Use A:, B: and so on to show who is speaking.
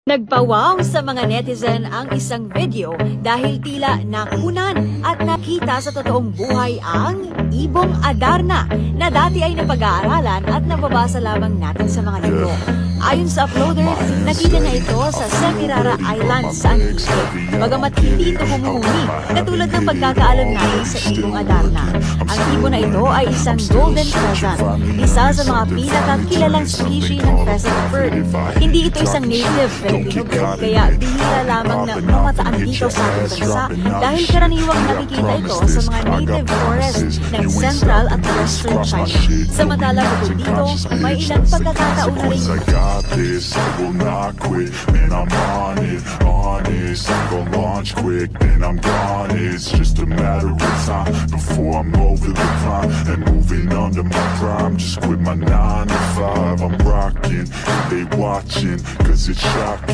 A: Nagpawaw sa mga netizen ang isang video dahil tila nakunan at nakita sa totoong buhay ang ibong Adarna na dati ay napag-aaralan at nababasa lamang natin sa mga libro. Ayon sa uploader, nakita niya ito sa Semirara Island sa Antique. Bagamat hindi ito humuhuni, katulad ng pagkakaalam natin sa ibong Adarna. Ang ibon na ito ay isang golden pheasant, isa sa mga pinakakilalang species ng pheasant bird. Hindi ito isang native Filipino bird, kaya bihira lamang na mamataan dito sa ating bansa dahil karaniwang nakikita ito sa mga native forest ng Central at Western China. Samantalang bukod dito, may ilang pagkakataon na rin
B: this, I will not quit, man, I'm on it, honest, I'm gonna launch quick, then I'm gone, it's just a matter of time, before I'm over the climb, and moving under my prime, just quit my 9 to 5, I'm rocking, they watching, cause it's shocking.